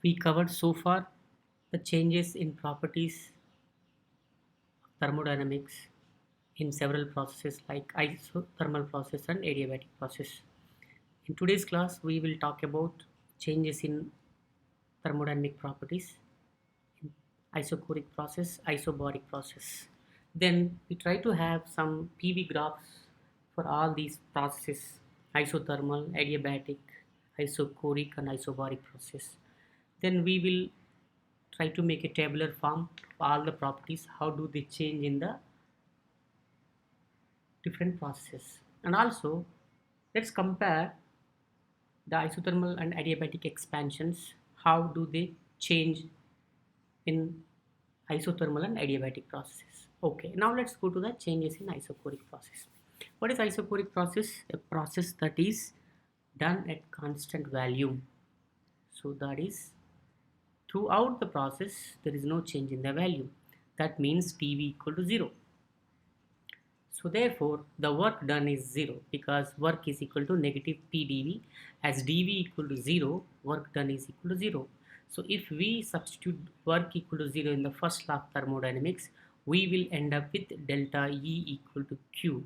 We covered so far the changes in properties of thermodynamics in several processes like isothermal process and adiabatic process. In today's class, we will talk about changes in thermodynamic properties in isochoric process, isobaric process. Then we try to have some PV graphs for all these processes: isothermal, adiabatic, isochoric, and isobaric process. Then we will try to make a tabular form of all the properties. How do they change in the different processes? And also, let's compare the isothermal and adiabatic expansions. How do they change in isothermal and adiabatic processes? Okay, now let's go to the changes in isochoric process. What is isochoric process? A process that is done at constant volume. So that is throughout the process there is no change in the value. That means PV equal to 0. So therefore the work done is 0 because work is equal to negative P dV. As dV equal to 0, work done is equal to 0. So if we substitute work equal to 0 in the first law of thermodynamics, we will end up with delta E equal to Q.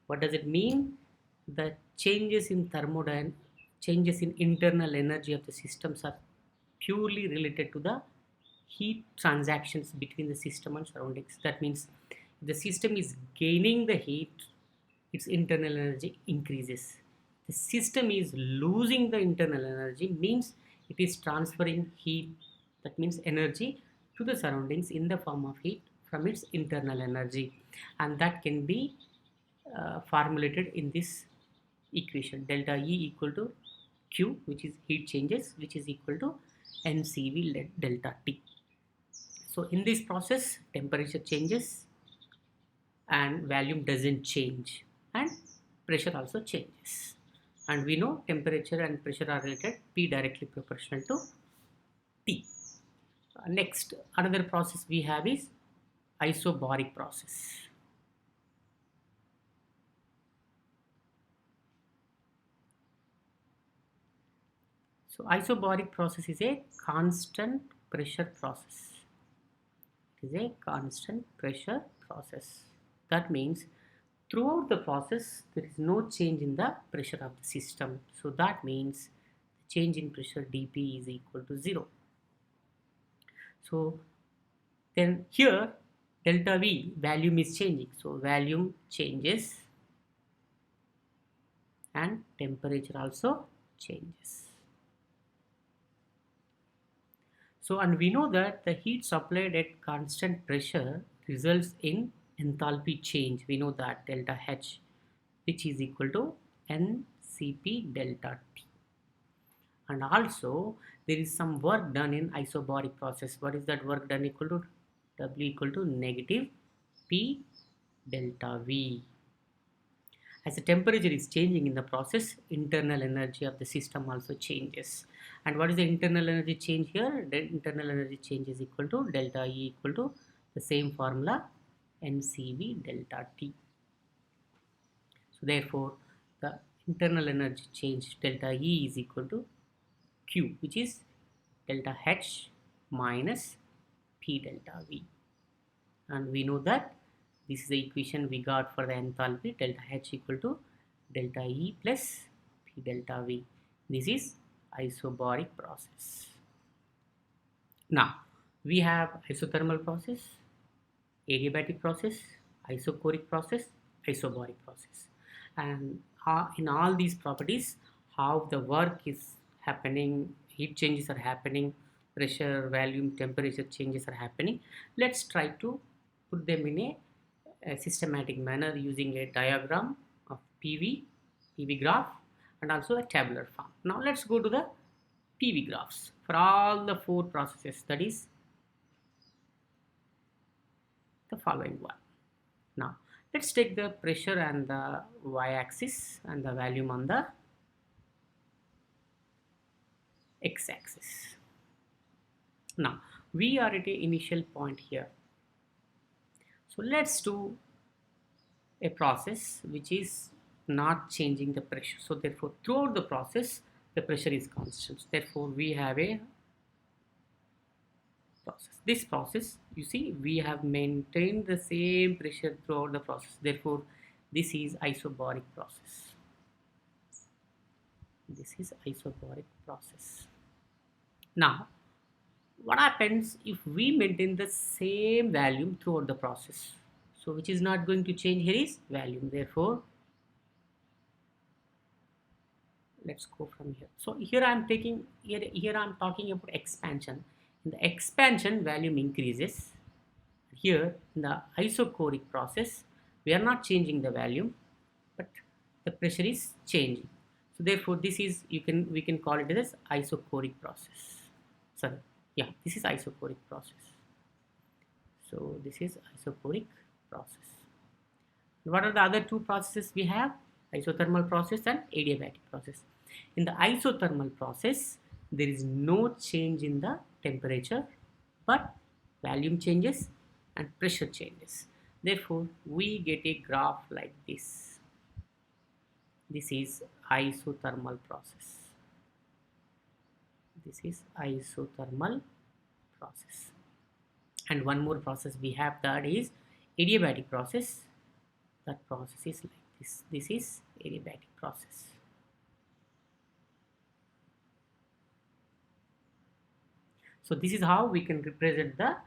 What does it mean? The changes in changes in internal energy of the systems are purely related to the heat transactions between the system and surroundings. That means if the system is gaining the heat, its internal energy increases. The system is losing the internal energy means it is transferring heat, that means energy, to the surroundings in the form of heat from its internal energy, and that can be formulated in this equation: delta E equal to Q, which is heat changes, which is equal to NCV delta T. So in this process temperature changes and volume doesn't change, and pressure also changes, and we know temperature and pressure are related, P directly proportional to T. Next, another process we have is isobaric process. So isobaric process is a constant pressure process. It is a constant pressure process. That means throughout the process there is no change in the pressure of the system. So that means the change in pressure dP is equal to 0. So then here delta V, volume is changing. So volume changes and temperature also changes. So, and we know that the heat supplied at constant pressure results in enthalpy change. We know that delta H, which is equal to NCP delta T. And also there is some work done in isobaric process. What is that work done? Equal to W equal to negative P delta V. As the temperature is changing in the process, internal energy of the system also changes. And what is the internal energy change here? The internal energy change is equal to delta E equal to the same formula, NCV delta T. So therefore the internal energy change delta E is equal to Q, which is delta H minus P delta V. And we know that this is the equation we got for the enthalpy, delta H equal to delta E plus P delta V. This is isobaric process. Now we have isothermal process, adiabatic process, isochoric process, isobaric process, and in all these properties how the work is happening, heat changes are happening, pressure, volume, temperature changes are happening. Let's try to put them in a systematic manner using a diagram of PV graph, and also a tabular form. Now let's go to the PV graphs for all the four processes, that is the following one. Now let's take the pressure and the y-axis and the volume on the x-axis. Now we are at a initial point here. So let's do a process which is not changing the pressure. So therefore throughout the process the pressure is constant. Therefore we have a process. This process, you see, we have maintained the same pressure throughout the process. Therefore, this is isobaric process. This is isobaric process. Now, what happens if we maintain the same volume throughout the process? So, which is not going to change here is volume. Therefore, let's go from here. So here I'm taking here I'm talking about expansion. In the expansion, volume increases. Here in the isochoric process, we are not changing the volume, but the pressure is changing. So therefore, this is we can call it as isochoric process. Sorry, yeah, this is isochoric process. So this is isochoric process. What are the other two processes we have? Isothermal process and adiabatic process. In the isothermal process, there is no change in the temperature, but volume changes and pressure changes. Therefore, we get a graph like this. This is isothermal process. This is isothermal process. And one more process we have, that is adiabatic process. That process is like this. This is adiabatic process. So this is how we can represent the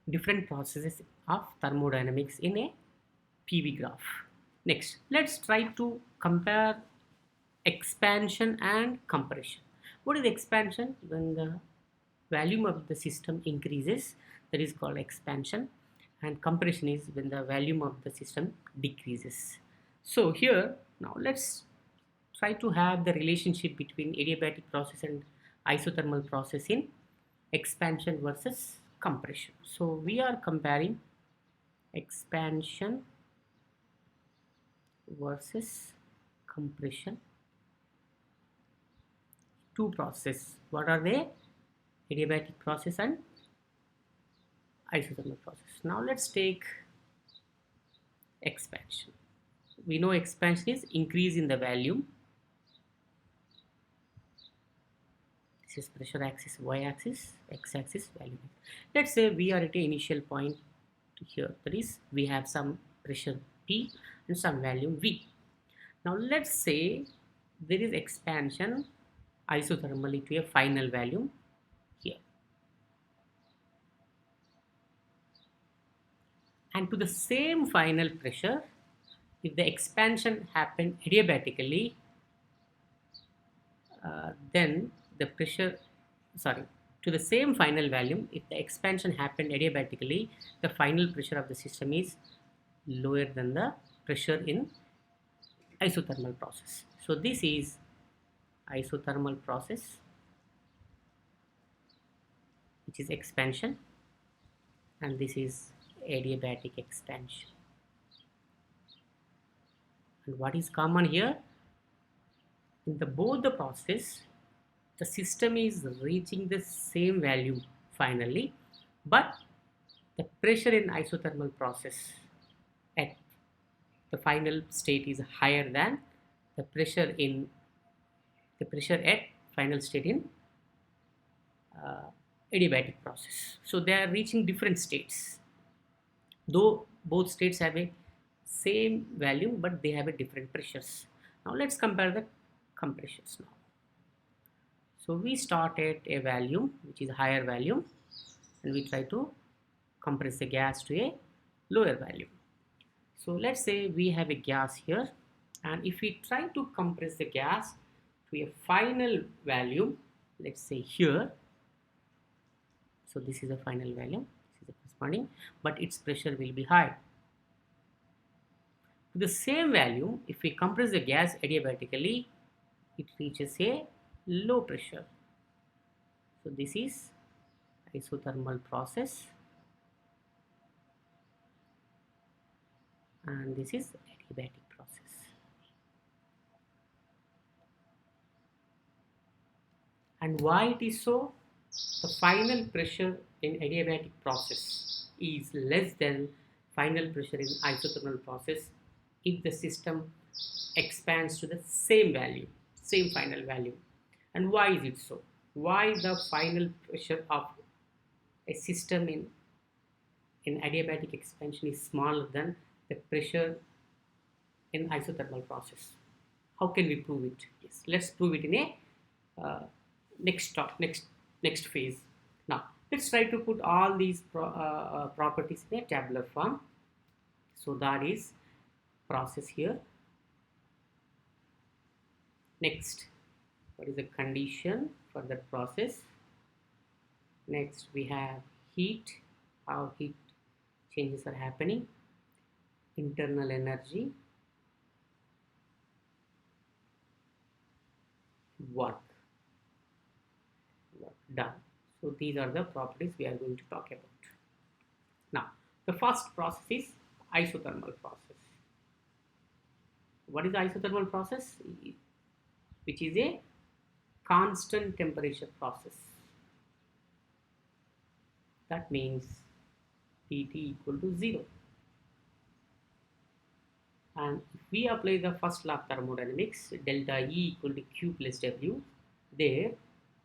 different processes of thermodynamics in a PV graph. Next, let's try to compare expansion and compression. What is expansion? When the volume of the system increases, that is called expansion, and compression is when the volume of the system decreases. So here, now let's try to have the relationship between adiabatic process and isothermal process in expansion versus compression. So we are comparing expansion versus compression. Two processes. What are they? Adiabatic process and isothermal process. Now let's take expansion. We know expansion is increase in the volume. This is pressure axis, y axis, x axis, volume. Let's say we are at an initial point here, that is we have some pressure P and some volume V. Now let's say there is expansion isothermally to a final volume here, and to the same final pressure, if the expansion happened adiabatically, then the pressure, sorry, to the same final volume, if the expansion happened adiabatically, the final pressure of the system is lower than the pressure in isothermal process. So this is isothermal process, which is expansion, and this is adiabatic expansion. And what is common here? In both the process, the system is reaching the same value finally, but the pressure in isothermal process at the final state is higher than the pressure at final state in adiabatic process. So they are reaching different states, though both states have a same value, but they have a different pressures. Now let's compare the compressions now. So we start at a volume which is a higher volume, and we try to compress the gas to a lower volume. So let's say we have a gas here, and if we try to compress the gas to a final volume, let's say here, so this is the final volume, this is the corresponding, but its pressure will be high. To the same value, if we compress the gas adiabatically, it reaches a low pressure. So this is isothermal process, and this is adiabatic process. And why it is so? The final pressure in adiabatic process is less than final pressure in isothermal process if the system expands to the same value, same final value. And why is it so? Why the final pressure of a system in adiabatic expansion is smaller than the pressure in isothermal process. How can we prove it? Yes, let's prove it in a next phase. Now let's try to put all these properties in a tabular form. So that is process here. Next, what is the condition for that process? Next we have heat, how heat changes are happening, internal energy, work done. So these are the properties we are going to talk about. Now the first process is isothermal process. What is the isothermal process? Which is a constant temperature process. That means Tt equal to 0. And if we apply the first law of thermodynamics, delta E equal to Q plus W, there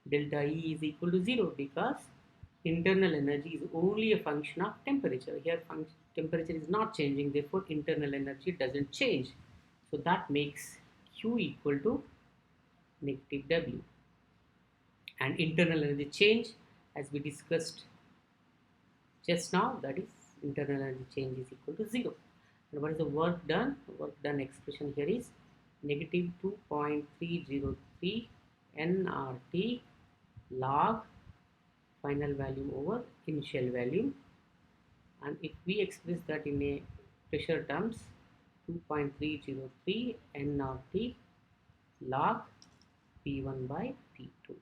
delta E is equal to 0 because internal energy is only a function of temperature. Here temperature is not changing, therefore internal energy doesn't change. So that makes Q equal to negative W. And internal energy change, as we discussed just now, that is internal energy change is equal to 0. And what is the work done? The work done expression here is negative 2.303 nRT log final value over initial value. And if we express that in a pressure terms, 2.303 nRT log P1 by P2.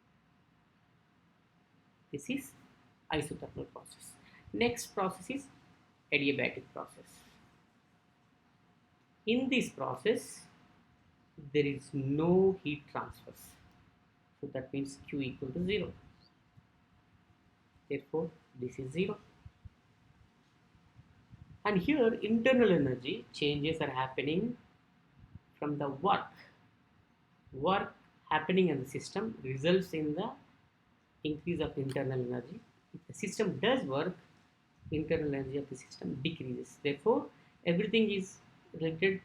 This is isothermal process. Next process is adiabatic process. In this process, there is no heat transfers. So that means Q equal to 0. Therefore, this is 0. And here internal energy changes are happening from the work happening in the system results in the increase of internal energy. If the system does work, internal energy of the system decreases. Therefore, everything is related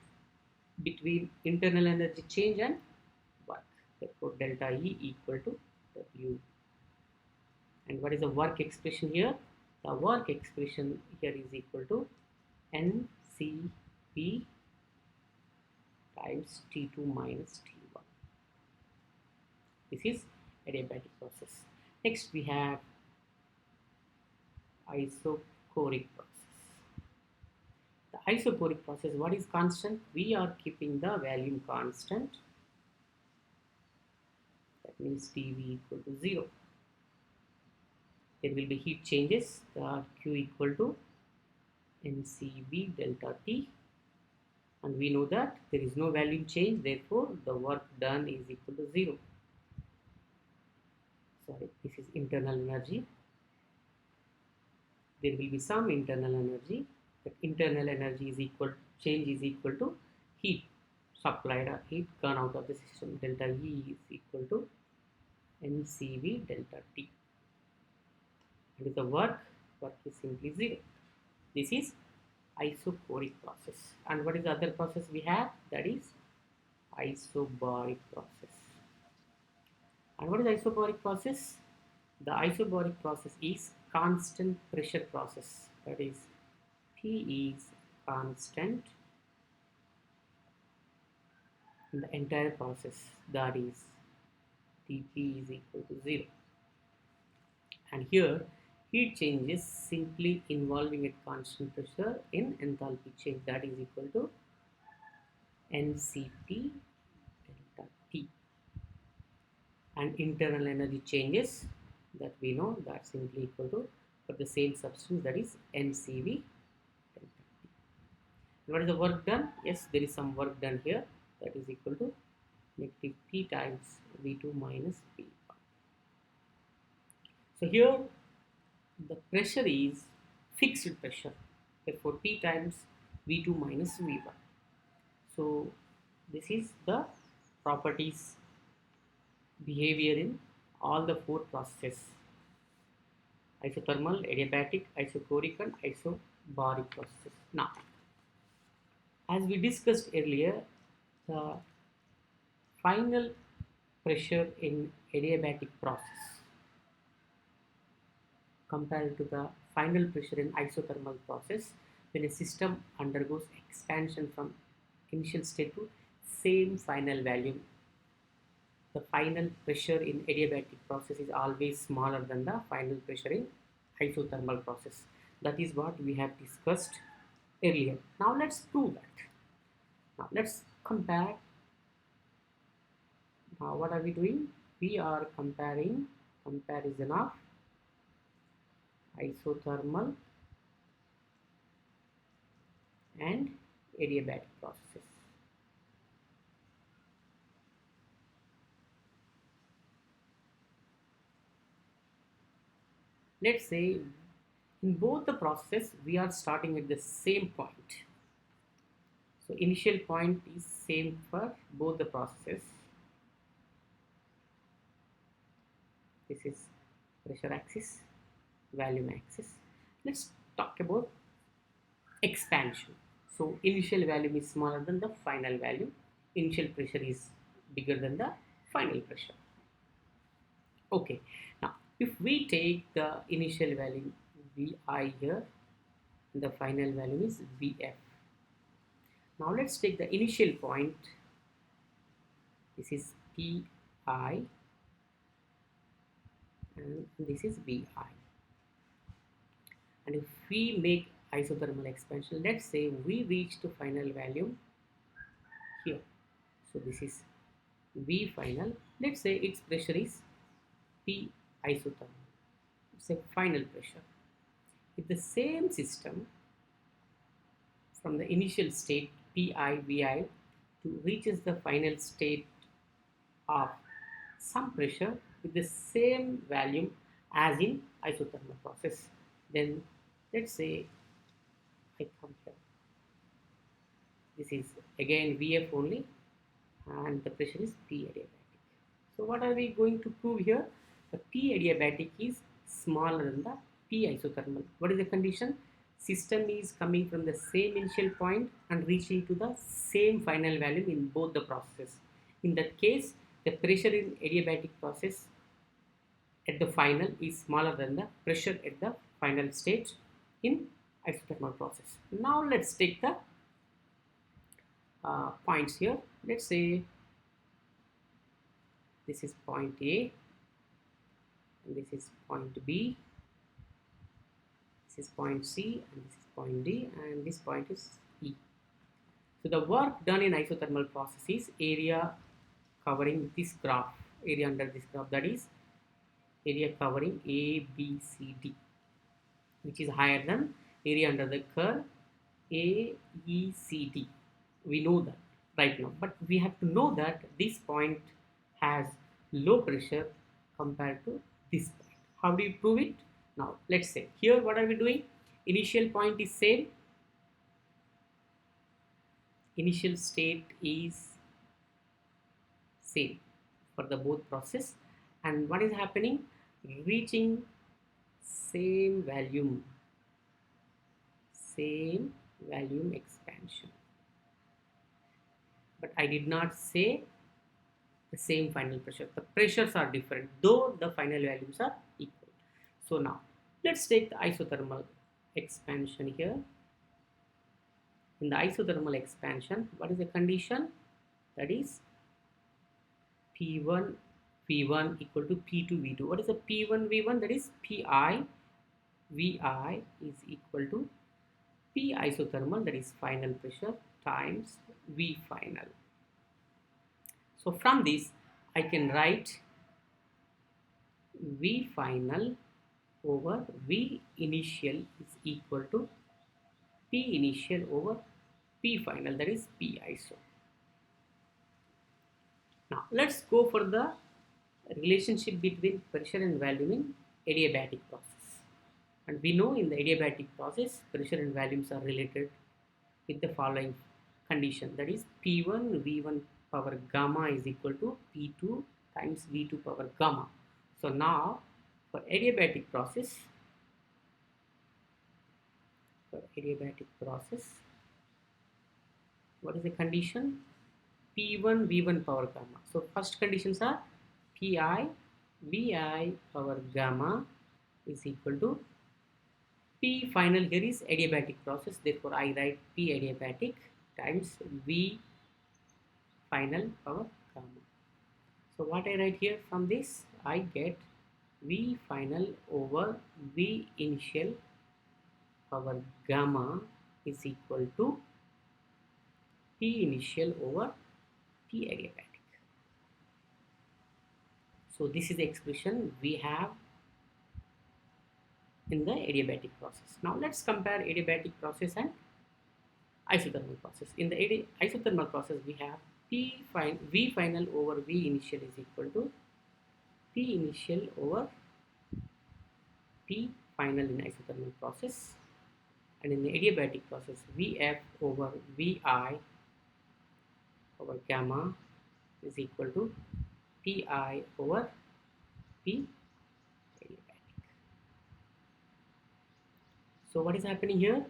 between internal energy change and work. Therefore, delta E equal to W. And what is the work expression here? The work expression here is equal to NCP times T2 minus T1. This is adiabatic process. Next we have isochoric process. The isochoric process, what is constant? We are keeping the volume constant. That means Tv equal to 0. There will be heat changes. The Q equal to NCV delta T. And we know that there is no volume change, therefore the work done is equal to 0. Sorry, this is internal energy. There will be some internal energy. That internal energy is equal, change is equal to heat supplied or heat gone out of the system. Delta E is equal to NCV delta T. And the work is simply 0. This is isochoric process. And what is the other process we have? That is isobaric process. And what is isobaric process? The isobaric process is constant pressure process. That is, P is constant in the entire process. That is, Tp is equal to 0. And here, heat changes simply involving at constant pressure in enthalpy change. That is equal to NCP delta T. And internal energy changes that we know, that's simply equal to, for the same substance, that is NCV delta T. And what is the work done? Yes, there is some work done here, that is equal to negative P times V2 minus P1. So here the pressure is fixed pressure, therefore P times V2 minus V1. So this is the properties behavior in all the 4 processes. isothermal, adiabatic, isochoric and isobaric processes. Now, as we discussed earlier, the final pressure in adiabatic process compared to the final pressure in isothermal process when a system undergoes expansion from initial state to same final value. The final pressure in adiabatic process is always smaller than the final pressure in isothermal process. That is what we have discussed earlier. Now let's prove that. Now let's compare. Now what are we doing? We are comparing comparison of isothermal and adiabatic processes. Let's say in both the processes we are starting at the same point. So initial point is same for both the processes. This is pressure axis, volume axis. Let's talk about expansion. So initial value is smaller than the final value. Initial pressure is bigger than the final pressure. Okay. Now, if we take the initial value Vi here, the final value is Vf. Now let's take the initial point. This is Pi and this is Vi. And if we make isothermal expansion, let's say we reach to final value here. So this is V final. Let's say its pressure is P isothermal. It's a final pressure. If the same system from the initial state Pi Vi to reaches the final state of some pressure with the same volume as in isothermal process, then let's say I come here. This is again Vf only and the pressure is P adiabatic. So what are we going to prove here? The P adiabatic is smaller than the P isothermal. What is the condition? System is coming from the same initial point and reaching to the same final value in both the processes. In that case, the pressure in adiabatic process at the final is smaller than the pressure at the final stage in isothermal process. Now let's take the points here. Let's say this is point A and this is point B, this is point C and this is point D and this point is E. So the work done in isothermal process is area covering this graph, area under this graph, that is area covering A, B, C, D, which is higher than area under the curve A, E, C, D. We know that right now, but we have to know that this point has low pressure compared to this point. How do you prove it? Now let's say here what are we doing? Initial point is same, initial state is same for the both process, and what is happening? Reaching same volume expansion, but I did not say the same final pressure. The pressures are different, though the final values are equal. So now let's take the isothermal expansion here. In the isothermal expansion, what is the condition? That is P1 V1 equal to P2 V2. What is the P1 V1? That is Pi Vi is equal to P isothermal, that is final pressure, times V final. So from this I can write V final over V initial is equal to P initial over P final, that is P iso. Now let's go for the relationship between pressure and volume in adiabatic process. And we know in the adiabatic process pressure and volumes are related with the following condition, that is P1 V1 power gamma is equal to P2 times V2 power gamma. So now for adiabatic process for adiabatic process. What is the condition? P1 V1 power gamma. So first conditions are Pi Vi power gamma is equal to P final here is adiabatic process. Therefore, I write P adiabatic times V final power gamma. So what I write here from this, I get V final over V initial power gamma is equal to P initial over P adiabatic. So this is the expression we have in the adiabatic process. Now let's compare adiabatic process and isothermal process. In the isothermal process, we have V final over V initial is equal to P initial over P final in isothermal process, and in the adiabatic process, Vf over Vi over gamma is equal to Pi over P adiabatic. So what is happening here?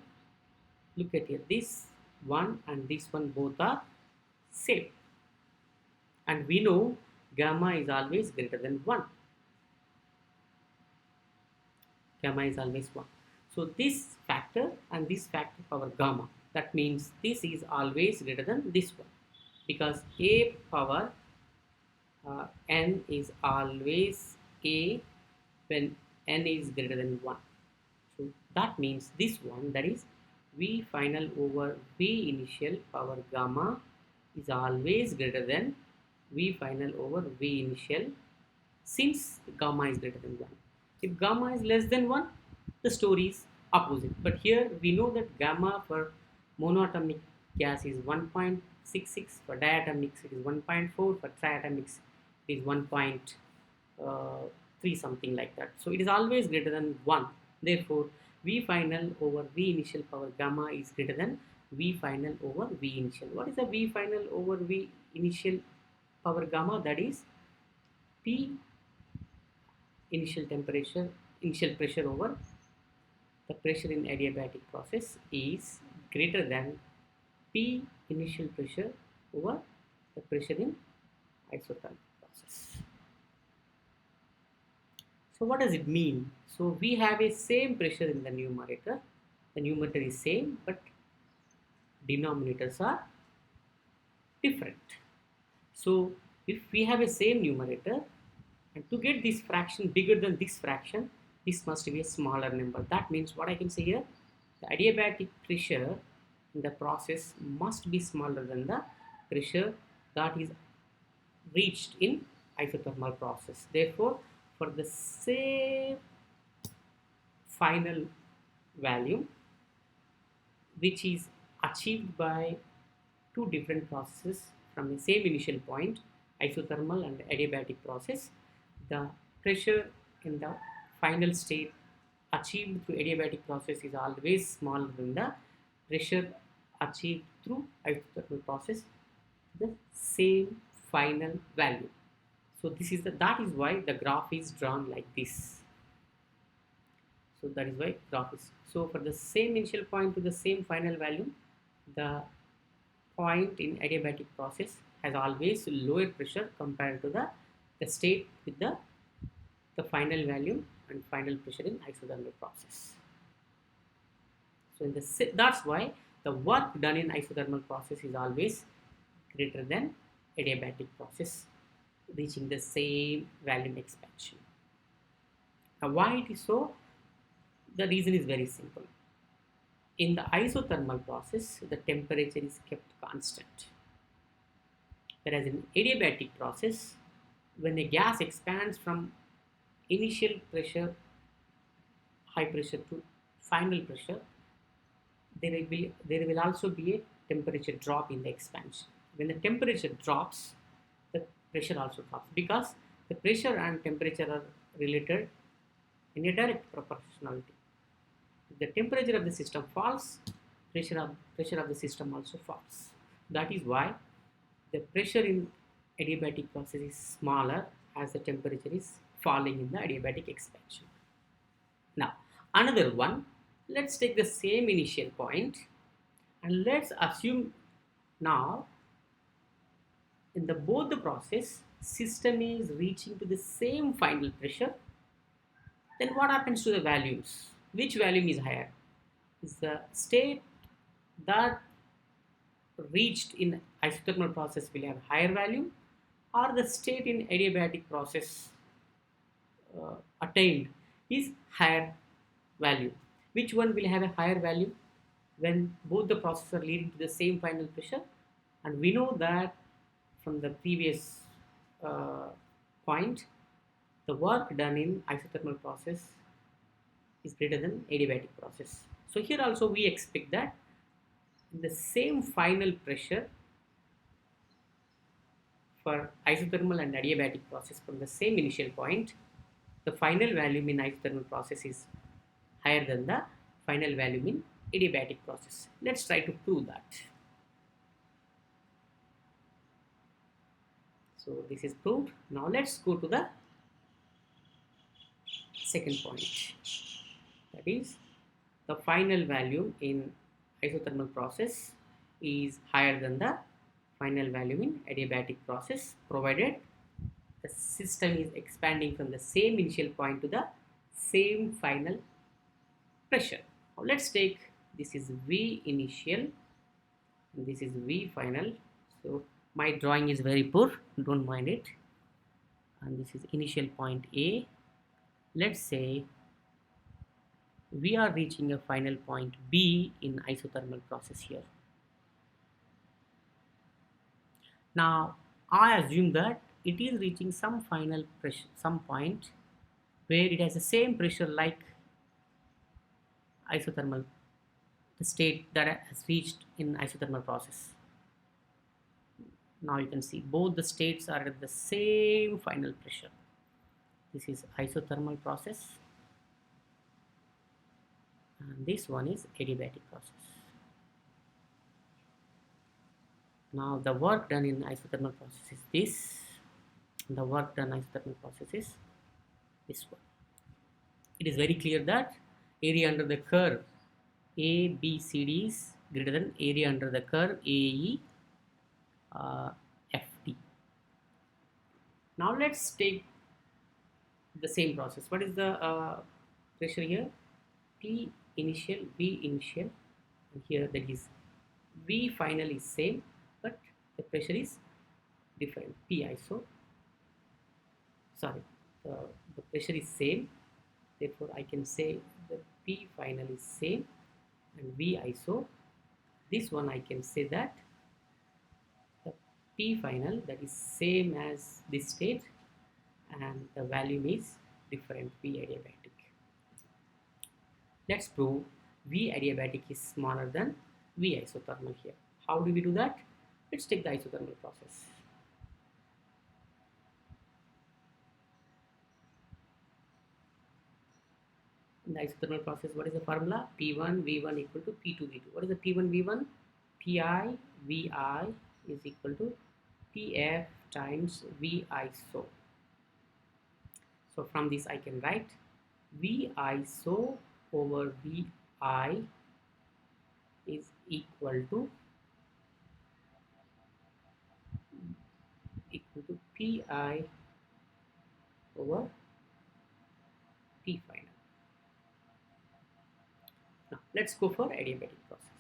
Look at here, this one and this one both are same, and we know gamma is always greater than 1. Gamma is always 1. So this factor and this factor power gamma, that means this is always greater than this one, because a power n is always a when n is greater than 1. So that means this one, that is V final over V initial power gamma is always greater than V final over V initial, since gamma is greater than 1. If gamma is less than 1, the story is opposite. But here we know that gamma for monoatomic gas is 1.66, for diatomics it is 1.4, for triatomics it is 1.3, something like that. So it is always greater than 1. Therefore, V final over V initial power gamma is greater than V final over V initial. What is the V final over V initial power gamma? That is P initial pressure over the pressure in adiabatic process is greater than P initial pressure over the pressure in isothermal process. So what does it mean? So we have a same pressure in the numerator. The numerator is same, but denominators are different. So if we have a same numerator, and to get this fraction bigger than this fraction, this must be a smaller number. That means what I can say here, the adiabatic pressure in the process must be smaller than the pressure that is reached in isothermal process. Therefore, for the same final value which is achieved by two different processes from the same initial point, isothermal and adiabatic process, the pressure in the final state achieved through adiabatic process is always smaller than the pressure achieved through isothermal process, the same final value. So this is that is why the graph is drawn like this. So that is why graph is. So for the same initial point to the same final value, the point in adiabatic process has always lower pressure compared to the state with the final value and final pressure in isothermal process. So that's why the work done in isothermal process is always greater than adiabatic process, reaching the same volume expansion. Now why it is so? The reason is very simple. In the isothermal process, the temperature is kept constant. Whereas in adiabatic process, when a gas expands from initial pressure, high pressure to final pressure, there will also be a temperature drop in the expansion. When the temperature drops, the pressure also drops, because the pressure and temperature are related in a direct proportionality. If the temperature of the system falls, pressure of the system also falls. That is why the pressure in adiabatic process is smaller as the temperature is falling in the adiabatic expansion. Now, another one, Let's take the same initial point and let's assume now in the both the process system is reaching to the same final pressure. Then what happens to the values? Which volume is higher? Is the state that reached in isothermal process will have higher value, or the state in adiabatic process attained is higher value? Which one will have a higher value when both the processes are leading to the same final pressure? And we know that from the previous uh, point, the work done in isothermal process is greater than adiabatic process. So here also we expect that the same final pressure for isothermal and adiabatic process from the same initial point, the final volume in isothermal process is higher than the final volume in adiabatic process. Let's try to prove that. So this is proved. Now let's go to the second point. That is, the final value in isothermal process is higher than the final value in adiabatic process, provided the system is expanding from the same initial point to the same final pressure. Now let's take, this is V initial and this is V final. So my drawing is very poor, don't mind it. And this is initial point A. Let's say we are reaching a final point B in isothermal process here. Now I assume that it is reaching some final pressure, some point where it has the same pressure like isothermal, the state that has reached in isothermal process. Now you can see both the states are at the same final pressure. This is isothermal process and this one is adiabatic process. Now the work done in isothermal process is this, and the work done in isothermal process is this one. It is very clear that area under the curve ABCD is greater than area under the curve AE FD. Now let's take the same process. What is the pressure here? P initial, V initial, and here that is V final is same, but the pressure is different. P iso, sorry, the pressure is same. Therefore, I can say the P final is same and V iso. This one I can say that the P final that is same as this state and the volume is different, V adiabatic. Let's prove V adiabatic is smaller than V isothermal here. How do we do that? Let's take the isothermal process. In the isothermal process, what is the formula? P1 V1 equal to P2 V2. What is the P1 V1? Pi Vi is equal to Pf times V iso. So from this I can write V iso over Vi is equal to Pi over P final. Now let's go for adiabatic process.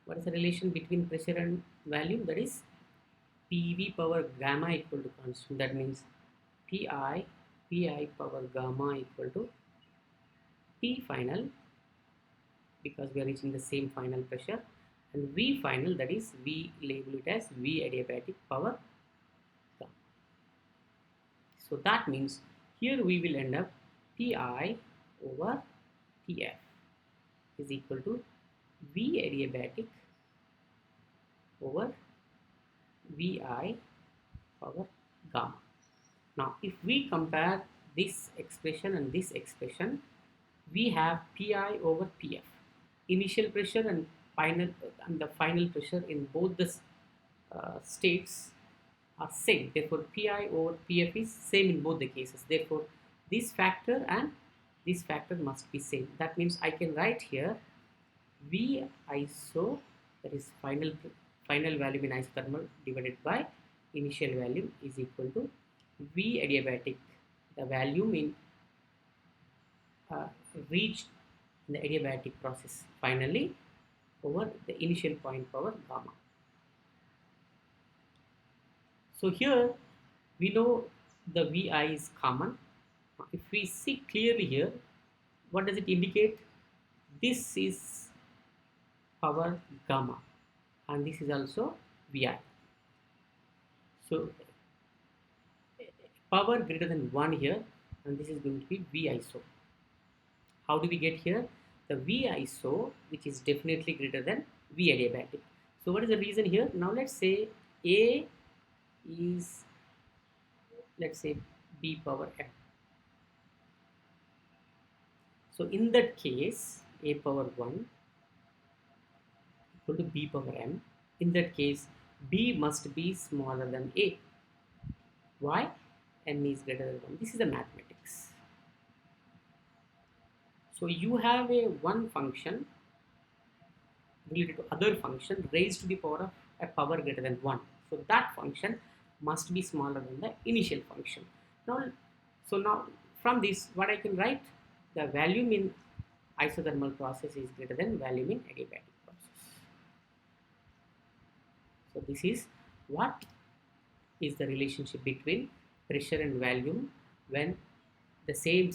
What is the relation between pressure and volume? That is PV power gamma equal to constant. That means Pi power gamma equal to P final, because we are reaching the same final pressure, and V final, that is we label it as V adiabatic power gamma. So that means here we will end up Pi over Pf is equal to V adiabatic over Vi power gamma. Now if we compare this expression and this expression, we have Pi over Pf. Initial pressure and the final pressure in both the states are same. Therefore, Pi over Pf is same in both the cases. Therefore, this factor and this factor must be same. That means I can write here V iso, that is final value in isothermal divided by initial value, is equal to V adiabatic, the value in uh, reached in the adiabatic process finally, over the initial point power gamma. So here we know the Vi is common. If we see clearly here, what does it indicate? This is power gamma and this is also Vi. So power greater than 1 here, and this is going to be V iso. How do we get here? The V iso, which is definitely greater than V adiabatic. So what is the reason here? Now let's say A is, let's say, B power m. So in that case, A power 1 equal to B power m. In that case, B must be smaller than A. Why? M is greater than 1. This is the mathematics. So you have a one function related to other function raised to the power of a power greater than 1. So that function must be smaller than the initial function. Now from this, what I can write, the volume in isothermal process is greater than volume in adiabatic process. So this is what is the relationship between pressure and volume when the same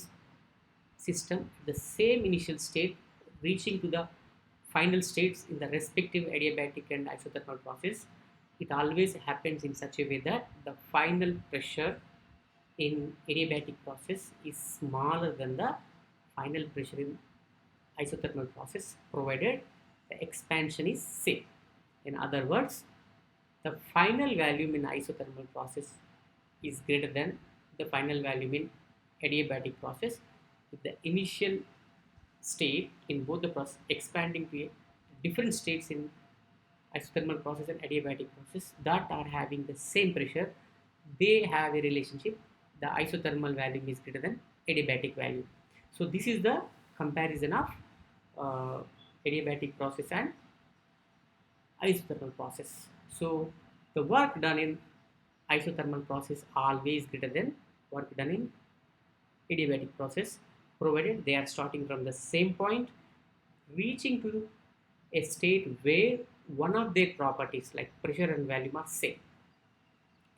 system, the same initial state, reaching to the final states in the respective adiabatic and isothermal process. It always happens in such a way that the final pressure in adiabatic process is smaller than the final pressure in isothermal process, provided the expansion is same. In other words, the final volume in isothermal process is greater than the final volume in adiabatic process, with the initial state in both the process expanding to different states in isothermal process and adiabatic process that are having the same pressure. They have a relationship. The isothermal value is greater than adiabatic value. So this is the comparison of uh, adiabatic process and isothermal process. So the work done in isothermal process always greater than work done in adiabatic process, provided they are starting from the same point, reaching to a state where one of their properties like pressure and volume are same.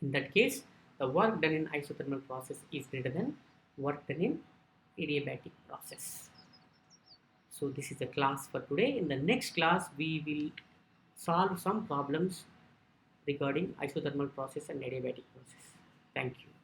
In that case, the work done in isothermal process is greater than work done in adiabatic process. So this is the class for today. In the next class, we will solve some problems regarding isothermal process and adiabatic process. Thank you.